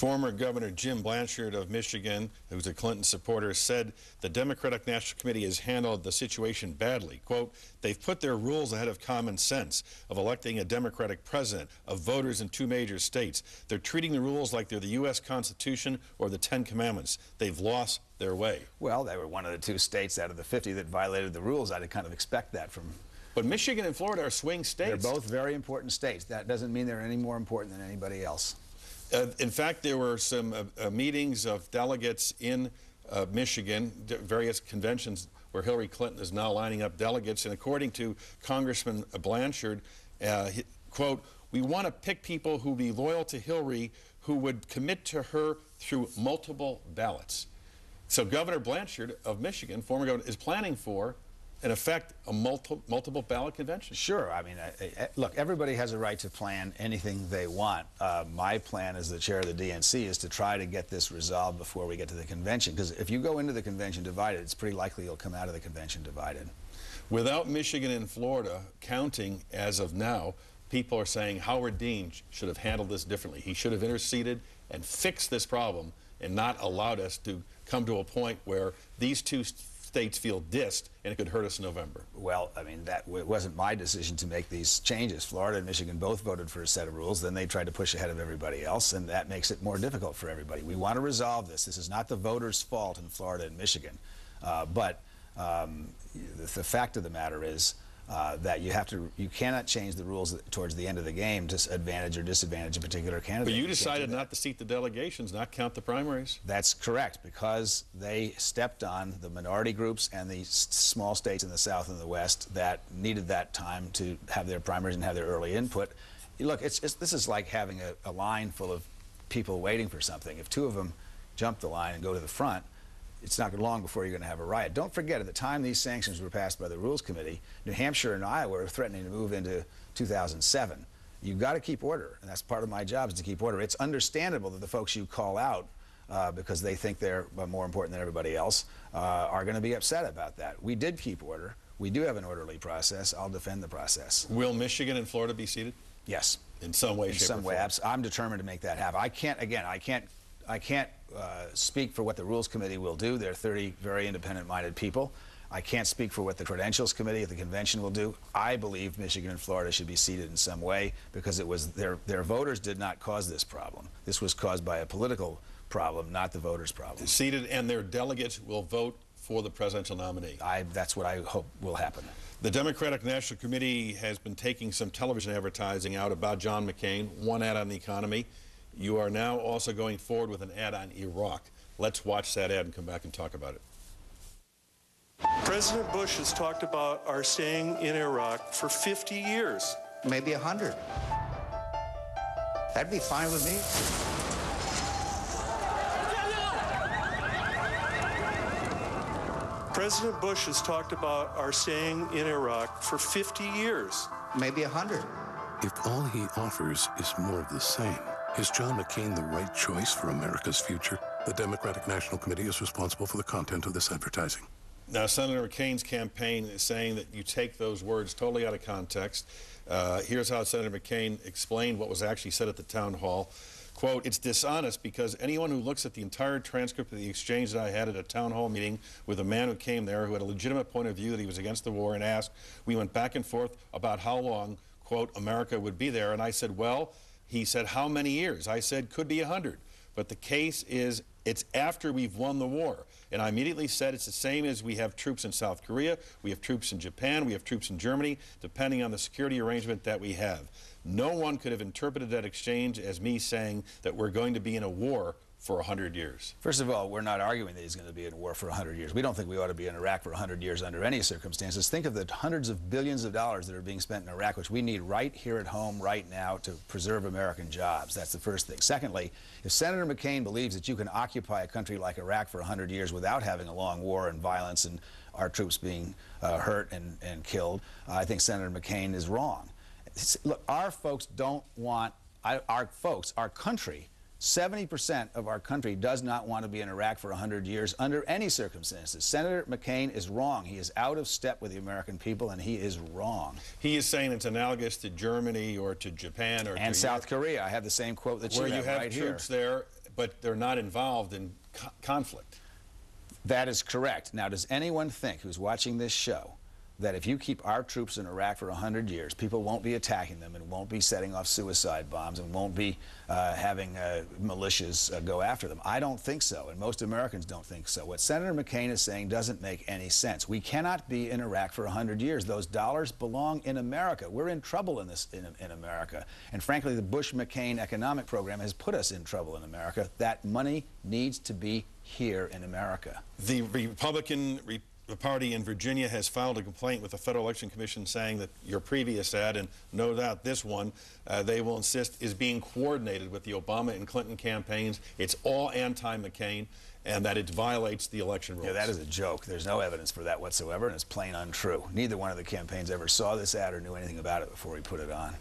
Former Governor Jim Blanchard of Michigan, who's a Clinton supporter, said the Democratic National Committee has handled the situation badly. Quote, they've put their rules ahead of common sense, of electing a Democratic president, of voters in 2 major states. They're treating the rules like they're the U.S. Constitution or the 10 Commandments. They've lost their way. Well, they were one of the 2 states out of the 50 that violated the rules. I'd kind of expect that from... But Michigan and Florida are swing states. They're both very important states. That doesn't mean they're any more important than anybody else. In fact, there were some meetings of delegates in Michigan, various conventions where Hillary Clinton is now lining up delegates. And according to Congressman Blanchard, quote, we want to pick people who be loyal to Hillary, who would commit to her through multiple ballots. So Governor Blanchard of Michigan, former governor, is planning for, in effect, a multiple ballot convention. Sure. I mean, look, everybody has a right to plan anything they want. My plan as the chair of the DNC is to try to get this resolved before we get to the convention, because if you go into the convention divided, it's pretty likely you'll come out of the convention divided. Without Michigan and Florida counting as of now, people are saying Howard Dean should have handled this differently. He should have interceded and fixed this problem and not allowed us to come to a point where these 2 states feel dissed, and it could hurt us in November. Well, I mean, it wasn't my decision to make these changes. Florida and Michigan both voted for a set of rules. Then they tried to push ahead of everybody else, and that makes it more difficult for everybody. We want to resolve this. This is not the voters' fault in Florida and Michigan. But the fact of the matter is that you cannot change the rules towards the end of the game to advantage or disadvantage a particular candidate. But you decided not to seat the delegations, not count the primaries. That's correct, because they stepped on the minority groups and the small states in the South and the West that needed that time to have their primaries and have their early input. Look, this is like having a line full of people waiting for something. If 2 of them jump the line and go to the front, it's not long before you're going to have a riot. Don't forget, at the time these sanctions were passed by the Rules Committee, New Hampshire and Iowa were threatening to move into 2007. You've got to keep order, and that's part of my job, is to keep order. It's understandable that the folks you call out, because they think they're more important than everybody else, are going to be upset about that. We did keep order. We do have an orderly process. I'll defend the process. Will Michigan and Florida be seated? Yes. In some way, shape, or form? In some way. I'm determined to make that happen. I can't speak for what the Rules Committee will do. They're 30 very independent-minded people. I can't speak for what the Credentials Committee at the convention will do. I believe Michigan and Florida should be seated in some way, because it was their voters did not cause this problem. This was caused by a political problem, not the voters' problem. Seated, and their delegates will vote for the presidential nominee. That's what I hope will happen. The Democratic National Committee has been taking some television advertising out about John McCain, one ad on the economy. You are now also going forward with an ad on Iraq. Let's watch that ad and come back and talk about it. President Bush has talked about our staying in Iraq for 50 years. Maybe 100. That'd be fine with me. President Bush has talked about our staying in Iraq for 50 years. Maybe 100. If all he offers is more of the same, is John McCain the right choice for America's future? The Democratic National Committee is responsible for the content of this advertising. Now, Senator McCain's campaign is saying that you take those words totally out of context. Here's how Senator McCain explained what was actually said at the town hall. Quote, it's dishonest because anyone who looks at the entire transcript of the exchange that I had at a town hall meeting with a man who came there who had a legitimate point of view that he was against the war and asked, we went back and forth about how long, quote, America would be there. And I said, well, he said, how many years? I said, could be 100. But the case is, it's after we've won the war. And I immediately said it's the same as we have troops in South Korea, we have troops in Japan, we have troops in Germany, depending on the security arrangement that we have. No one could have interpreted that exchange as me saying that we're going to be in a war for 100 years. First of all, we're not arguing that he's going to be in a war for 100 years. We don't think we ought to be in Iraq for 100 years under any circumstances. Think of the hundreds of billions of dollars that are being spent in Iraq, which we need right here at home, right now, to preserve American jobs. That's the first thing. Secondly, if Senator McCain believes that you can occupy a country like Iraq for 100 years without having a long war and violence and our troops being hurt and killed, I think Senator McCain is wrong. Look, our folks don't want, our country, 70% of our country does not want to be in Iraq for 100 years under any circumstances. Senator McCain is wrong. He is out of step with the American people, and he is wrong. He is saying it's analogous to Germany or to Japan or and to South Korea. I have the same quote that you have right here. Where you have troops there, but they're not involved in conflict. That is correct. Now, does anyone think who's watching this show that if you keep our troops in Iraq for 100 years, people won't be attacking them and won't be setting off suicide bombs and won't be having militias go after them? I don't think so, and most Americans don't think so. What Senator McCain is saying doesn't make any sense. We cannot be in Iraq for 100 years. Those dollars belong in America. We're in trouble in America. And frankly, the Bush-McCain economic program has put us in trouble in America. That money needs to be here in America. The Republican Party in Virginia has filed a complaint with the Federal Election Commission saying that your previous ad, and no doubt this one, they will insist is being coordinated with the Obama and Clinton campaigns. It's all anti-McCain, and that it violates the election rules. Yeah, that is a joke. There's no evidence for that whatsoever, and it's plain untrue. Neither one of the campaigns ever saw this ad or knew anything about it before we put it on.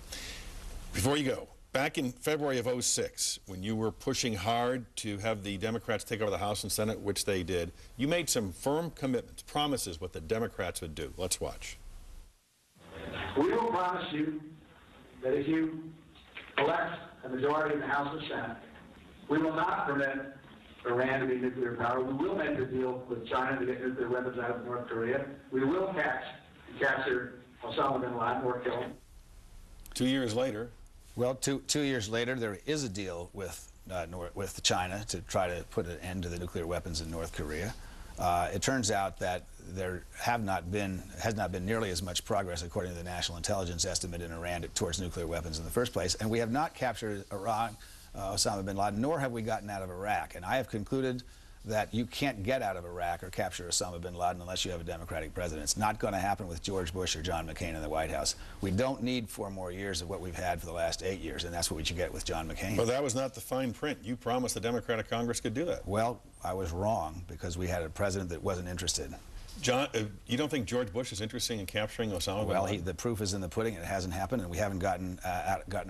Before you go, back in February of '06, when you were pushing hard to have the Democrats take over the House and Senate, which they did, you made some firm commitments, promises what the Democrats would do. Let's watch. We will promise you that if you elect a majority in the House and Senate, we will not permit Iran to be nuclear power. We will make a deal with China to get nuclear weapons out of North Korea. We will capture Osama bin Laden or kill him. 2 years later. Well, two years later, there is a deal with China to try to put an end to the nuclear weapons in North Korea. It turns out that there has not been nearly as much progress, according to the National Intelligence Estimate, in Iran towards nuclear weapons in the first place. And we have not captured Osama bin Laden, nor have we gotten out of Iraq. And I have concluded that you can't get out of Iraq or capture Osama bin Laden unless you have a Democratic president. It's not going to happen with George Bush or John McCain in the White House. We don't need 4 more years of what we've had for the last 8 years, and that's what we should get with John McCain. But that was not the fine print. You promised the Democratic Congress could do that. Well, I was wrong because we had a president that wasn't interested. John, you don't think George Bush is interested in capturing Osama bin Laden? Well, the proof is in the pudding. It hasn't happened, and we haven't gotten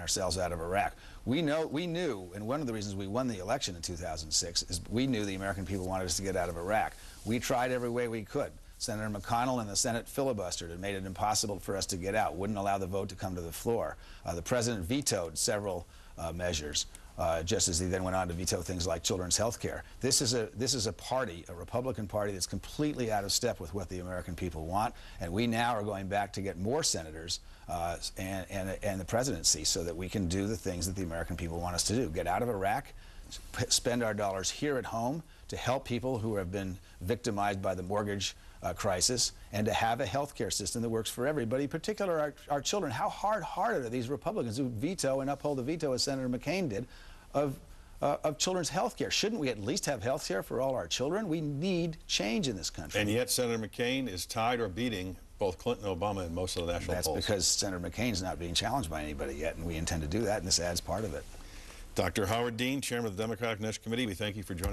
ourselves out of Iraq. We knew, and one of the reasons we won the election in 2006 is we knew the American people wanted us to get out of Iraq. We tried every way we could. Senator McConnell and the Senate filibustered and made it impossible for us to get out, wouldn't allow the vote to come to the floor. The president vetoed several measures. Just as he then went on to veto things like children's health care. This is a party, a Republican Party, that's completely out of step with what the American people want, and we now are going back to get more senators and the presidency so that we can do the things that the American people want us to do. Get out of Iraq, spend our dollars here at home to help people who have been victimized by the mortgage crisis, and to have a health care system that works for everybody, particularly our children. How hard-hearted are these Republicans who veto and uphold the veto, as Senator McCain did, of children's health care? Shouldn't we at least have health care for all our children? We need change in this country. And yet Senator McCain is tied or beating both Clinton and Obama in most of the national polls. That's because Senator McCain's not being challenged by anybody yet, and we intend to do that, and this ad's part of it. Dr. Howard Dean, Chairman of the Democratic National Committee, we thank you for joining us.